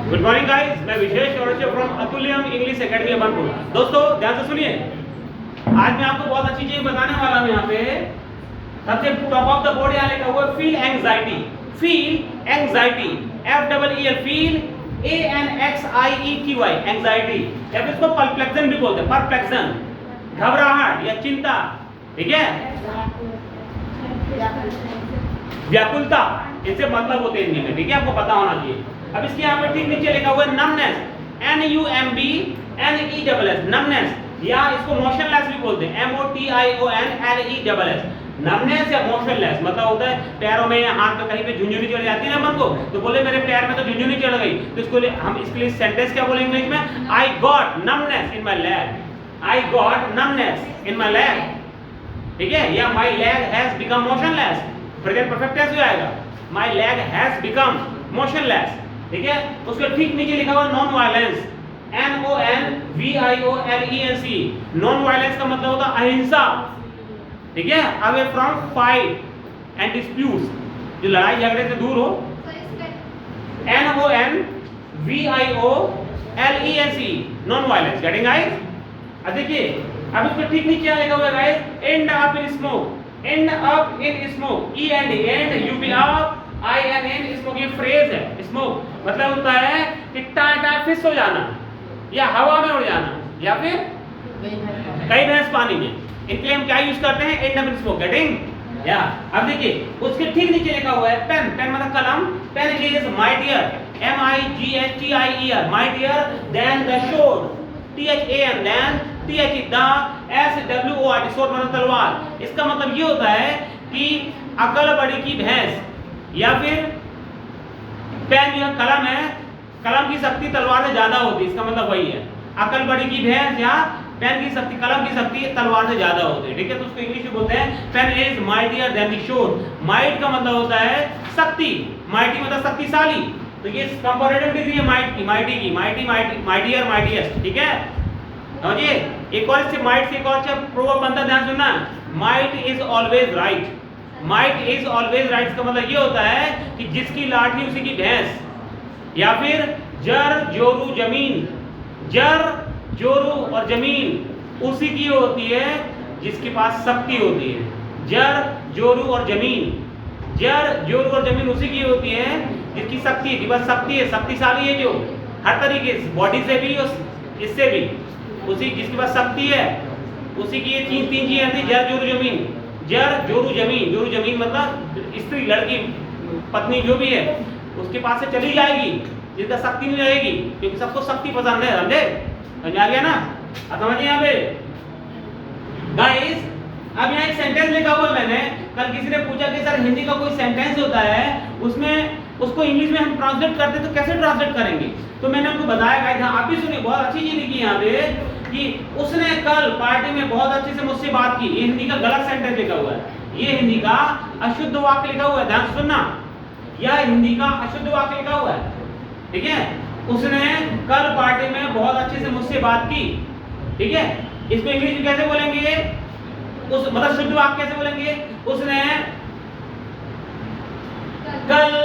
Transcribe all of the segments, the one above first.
Good morning guys, मैं Vishesh Chaurasia from Atulyam English academy Amanpur. दोस्तों ध्यान से सुनिए, आज मैं आपको बहुत अच्छी चीज बताने वाला हूं। यहाँ पे सबसे टॉप ऑफ द बोर्ड यहाँ लिखा हुआ है feel anxiety. Feel anxiety, F double E L, feel A N X I E T Y, anxiety, या फिर इसको परप्लेक्सन भी बोलते हैं, परप्लेक्सन, घबराहट या चिंता, ठीक है, व्याकुलता, इससे मतलब होते हैं हिंदी में, ठीक है, आपको पता होना चाहिए। अब इसके यहाँ पे ठीक नीचे लिखा हुआ है numbness, N U M B N E double S, numbness, या इसको मोशनलेस भी बोलते हैं, M O T I O N L E double S. Numbness या मोशनलेस मतलब होता है पैरों में या हाथ में कहीं पे झुंझुनी चढ़ जाती है ना मन को, तो बोले मेरे पैर में तो झुंझुनी चढ़ गई, तो इसको हम इसके लिए सेंटेंस क्या बोलेंगे इंग्लिश में? I got numbness in my leg, I got numbness in my leg, ठीक है, या my leg has become motionless, present perfect tense हो जाएगा, my leg has become motionless, ठीक है। उसके ठीक नीचे लिखा हुआ non violence, N O N V आई O L E N C, non violence का मतलब होता है अहिंसा, ठीक है, away from fight and disputes, जो लड़ाई झगड़े से दूर हो, एन ओ एन वी आई O L E N C, non violence, getting guys. अब देखिए, अब इसको ठीक नीचे लिखा हुआ है guys, and up in smoke, and up in smoke, E and and you be up I N N, smoke ये फ्रेज है। स्मोक मतलब होता है कि टाटा फिश हो जाना, या हवा में उड़ जाना, या फिर कई भैंस पानी में, इनके लिए हम क्या यूज करते हैं? And up in smoke, getting, या। अब देखिए उसके ठीक नीचे लिखा हुआ है पेन, पेन मतलब कलम, pen is mightier, M I G H T I E R, mightier, then the sword, T H A N, then T H E the, S W O R T, sword मतलब तलवार। इसका मतलब ये होता है कि अकल बड़ी की भैंस, या फिर पेन जो कलम है, कलम की शक्ति तलवार से ज्यादा होती है, इसका मतलब वही है, अकल बड़ी की भैंस या पेन की शक्ति, कलम की शक्ति तलवार से ज्यादा होती है, ठीक है। तो उसको इंग्लिश में बोलते हैं pen is mightier than the sword. Might का मतलब होता है शक्ति, माइटी मतलब शक्तिशाली, तो ये कंपैरेटिव डिग्री है माइट की, माइटी की, माइटी माइटी माइटियर माइटिएस्ट, ठीक है, समझिए। एक और इससे माइट से एक और प्रोवर्ब बनता है, ध्यान सुनना, might is always right, might is always right का मतलब ये होता है कि जिसकी लाठी उसी की भैंस, या फिर जर जोरू जमीन, जर जोरू और जमीन उसी की होती है जिसके पास शक्ति होती है, जर जोरू और जमीन, जर जोरू और जमीन उसी की होती है जिसकी शक्ति है, बस शक्ति है, शक्तिशाली है, जो हर तरीके से बॉडी से भी और इससे भी, उसी जिसके पास शक्ति है उसी की ये तीन चीजें आती, जर जोरू जमीन, जर जोरू जमीन, जोरू जमीन मतलब स्त्री, लड़की, पत्नी जो भी है उसके पास से चली जाएगी जिसका शक्ति नहीं रहेगी, क्योंकि सबको शक्ति पसंद है, समझे, समझ आ गया ना। अब समझिए यहाँ पे गाइस, अब यहाँ एक सेंटेंस लिखा हुआ है, मैंने कल किसी ने पूछा कि सर हिंदी का कोई सेंटेंस होता है उसमें उसको इंग्लिश में हम ट्रांसलेट करते तो कैसे ट्रांसलेट करेंगे, तो मैंने उनको बताया गाइस, आप भी सुनिए, बहुत अच्छी चीज लिखी यहाँ पे कि उसने कल पार्टी में बहुत अच्छे से मुझसे बात की, ये हिंदी का गलत सेंटेंस लिखा हुआ है, ये हिंदी का अशुद्ध वाक्य लिखा हुआ है, ध्यान सुनना, यह हिंदी का अशुद्ध वाक्य लिखा हुआ है, ठीक है। उसने कल पार्टी में बहुत अच्छे से मुझसे बात की, ठीक है, इसको इंग्लिश में कैसे बोलेंगे, उस मतलब शुद्ध वाक्य कैसे बोलेंगे? उसने कल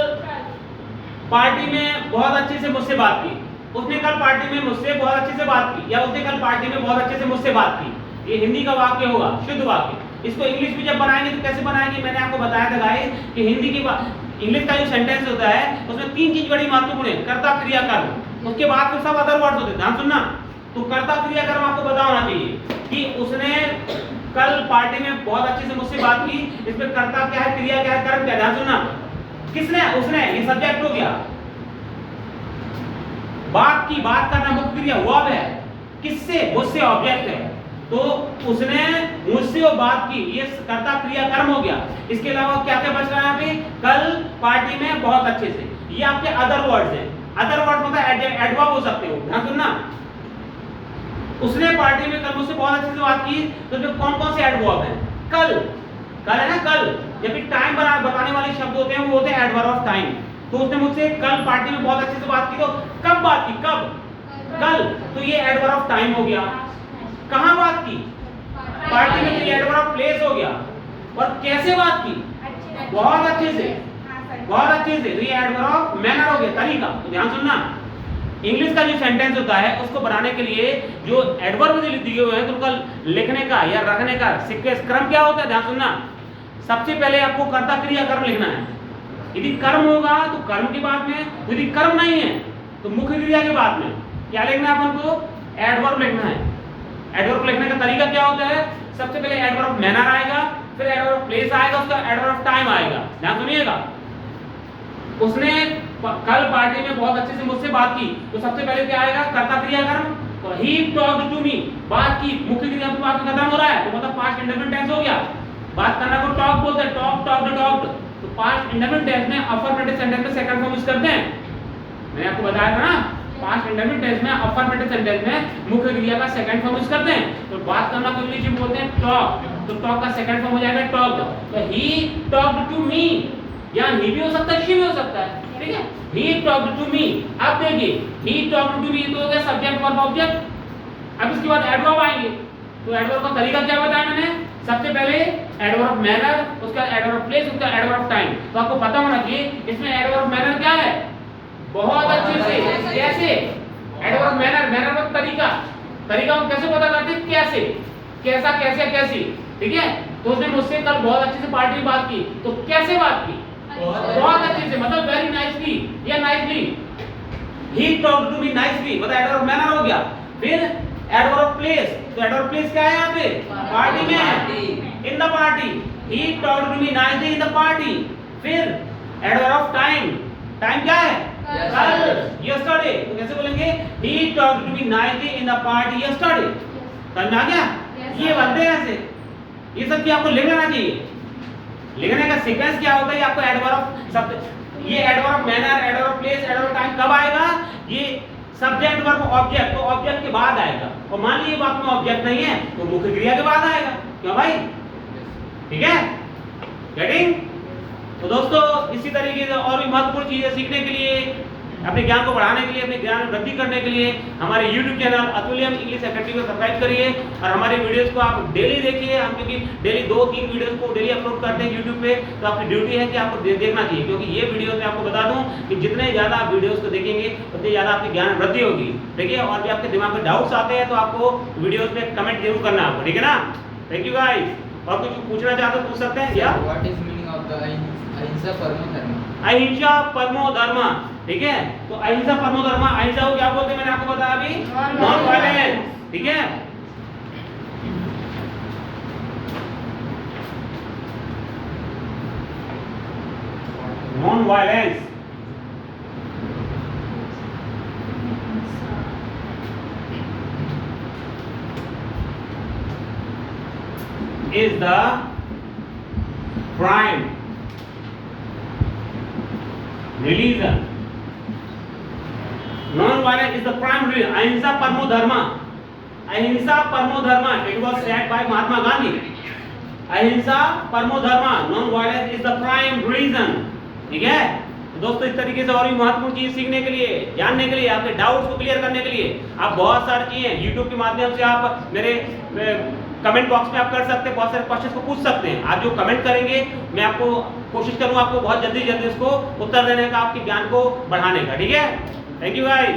पार्टी में बहुत अच्छे से मुझसे बात की, उसने कल पार्टी में मुझसे बहुत अच्छे से बात की, या उसने कल पार्टी में बहुत अच्छे से मुझसे बात की, ये हिंदी का वाक्य होगा, शुद्ध वाक्य। इसको इंग्लिश में जब बनाएंगे तो कैसे बनाएंगे? मैंने आपको बताया था गाइस कि हिंदी की इंग्लिश का जो सेंटेंस होता है उसमें तीन चीज बड़ी महत्वपूर्ण है, कर्ता, क्रिया, कर्म, उसके बाद फिर सब अदर वर्ड्स होते हैं, ध्यान सुनना। तो कर्ता, क्रिया, कर्म आपको पता होना चाहिए कि उसने कल पार्टी में बहुत अच्छे से मुझसे बात की, इसमें कर्ता क्या है, क्रिया क्या है, कर्म क्या है, ध्यान सुनना। किसने? उसने, ये सब्जेक्ट हो गया, बात की, बात करना मुख्य क्रिया, वर्ब है, किससे? मुझसे, ऑब्जेक्ट है, तो उसने मुझसे वो बात की, ये कर्ता, क्रिया, कर्म हो गया। इसके अलावा क्या क्या बच रहा है यहाँ पे? कल पार्टी में बहुत अच्छे से, ये आपके अदर वर्ड्स हैं, अदर वर्ड्स मतलब एडवर्ब हो सकते हो, ध्यान सुनना। उसने पार्टी में कल मुझसे बहुत अच्छे से बात की, तो इसमें कौन कौन से एडवर्ब हैं? कल, कल है ना, कल, जब भी टाइम बताने वाले शब्द होते हैं वो होते हैं एडवर्ब ऑफ टाइम, तो उसने मुझसे कल पार्टी में बहुत अच्छे से बात की, तो कब बात की, कब, कल, तो ये एडवर्ब ऑफ टाइम हो गया। कहां बात की? पार्टी में, तो ये एडवर्ब ऑफ प्लेस हो गया। और कैसे बात की? बहुत अच्छे से, बहुत अच्छे से, तो ये एडवर्ब ऑफ मैनर हो गया, तरीका, तो ध्यान सुनना। इंग्लिश का जो सेंटेंस होता है उसको बनाने के लिए जो एडवर्ब दिए हुए हैं तो उनका लिखने का या रखने का सीक्वेंस क्रम क्या होता है, ध्यान सुनना। सबसे पहले आपको कर्ता क्रिया कर्म लिखना है। यदि कर्म होगा तो कर्म के बाद में, यदि कर्म नहीं है तो मुख्य क्रिया के बाद में क्या लिखना है अपन को, एडवर्ब लिखना है। एडवर्ब लिखने का तरीका क्या होता है, सबसे पहले एडवर्ब मैनर आएगा, फिर एडवर्ब प्लेस आएगा, उसका एडवर्ब टाइम आएगा। ध्यान सुनिएगा। उसने कल पार्टी में बहुत अच्छे से मुझसे बात की तो सबसे पहले क्या आएगा, कर्ता क्रिया कर्म। तो ही टॉक्ड टू मी, बात की, मुख्य क्रिया तो बात खत्म हो रहा है तो मतलब पास्ट इंडेफिनिट टेंस हो गया। बात करना को टॉक बोलते हैं, टॉक टॉक्ड टॉक्ड। तो पास्ट इंडेफिनिट टेंस में अफर्मेटिव सेंटेंस में सेकंड फॉर्म यूज करते हैं। मैंने आपको बताया था ना, पास्ट इंडेफिनिट टेंस में अफर्मेटिव सेंटेंस में मुख्य क्रिया का सेकंड फॉर्म यूज करते हैं। तो बात करना को इंग्लिश में बोलते हैं टॉक, तो टॉक का सेकंड फॉर्म हो जाएगा टॉक्ड। तो ही टॉक्ड टू मी, या ही भी हो सकता है, शी भी हो सकता है, ठीक है। ही टॉक्ड टू मी, अब देखिए ही टॉक्ड टू मी तो हो गया सब्जेक्ट वर्ब ऑब्जेक्ट। अब इसके बाद एडवर्ब आएंगे। तो एडवर्ब का तरीका क्या बताया मैंने, सबसे पहले एडवर्ब मैनर, उसका एडवर्ब प्लेस, उसका एडवर्ब टाइम। तो आपको पता होना चाहिए इसमें एडवर्ब मैनर क्या है, बहुत अच्छे से कैसे एडवर्ब मैनर, मैनर मतलब तरीका, तरीका हम कैसे पता करते हैं, कैसे, कैसा, कैसे, कैसी, ठीक है। तो उसने मुझसे कल बहुत अच्छे से पार्टी में बात की, तो कैसे बात की, बहुत अच्छे से, मतलब वेरी नाइसली या nicely. He talked to me nicely, मतलब एडवर्ब मैनर हो गया। फिर एडवर्ब प्लेस, तो एडवर्ब प्लेस क्या है यहाँ पे, पार्टी में, in the party. He talked to me nicely in the party. फिर एडवर्ब टाइम, टाइम क्या है, कल, यस्टरडे। तो कैसे बोलेंगे, he talked to me nicely in the party yesterday. समझ में आ गया, ये बनते हैं ऐसे। ये सब आपको लिख लेना चाहिए। लिखने का सीक्वेंस क्या होता है, आपको एडवर्ब सब, ये adverb manner, adverb place, adverb time कब आएगा, ये सब्जेक्ट वर्ब ऑब्जेक्ट, तो ऑब्जेक्ट के बाद आएगा। और मान लीजिए बात में ऑब्जेक्ट नहीं है तो मुख्य क्रिया के बाद आएगा। क्यों भाई, ठीक है, गेटिंग। तो दोस्तों इसी तरीके से और भी महत्वपूर्ण चीजें सीखने के लिए, अपने ज्ञान को बढ़ाने के लिए, अपने ज्ञान वृद्धि करने के लिए हमारे YouTube channel Atulyam English academy को सब्सक्राइब करिए और हमारे वीडियोस को आप डेली देखिए। हम क्योंकि डेली 2-3 वीडियोस को डेली अपलोड करते हैं YouTube पे, तो आपकी ड्यूटी है कि आपको देखना चाहिए। क्योंकि ये वीडियोस में आपको बता दूं कि जितने ज़्यादा आप वीडियोस को देखेंगे उतनी ज़्यादा आपकी ज्ञान वृद्धि होगी। देखिए, और भी आपके दिमाग में डाउट्स आते हैं तो आपको वीडियोस में कमेंट जरूर करना आपको, ठीक है ना। Thank you guys. और कुछ पूछना चाहते हो पूछ सकते हैं या what is meaning of the अहिंसा परमो धर्म, अहिंसा परमो धर्म, ठीक है। तो अहिंसा परमो धर्म, अहिंसा को क्या बोलते हैं मैंने आपको बताया अभी, नॉन वायलेंस, ठीक है। Non violence is the prime religion. Non-violence is the prime religion. अहिंसा परमो धर्म, अहिंसा परमो धर्म, it was said by Mahatma Gandhi. अहिंसा परमो धर्म, non-violence is the prime religion, ठीक है। दोस्तों इस तरीके से और भी महत्वपूर्ण चीज सीखने के लिए, जानने के लिए, आपके डाउट्स को क्लियर करने के लिए आप बहुत सारी चीजें YouTube के माध्यम से आप मेरे कमेंट बॉक्स में आप कर सकते हैं, बहुत सारे क्वेश्चंस को पूछ सकते हैं। आप जो कमेंट करेंगे मैं आपको कोशिश करूंगा आपको बहुत जल्दी उसको उत्तर देने का, आपके ज्ञान को बढ़ाने का, ठीक है। Thank you guys.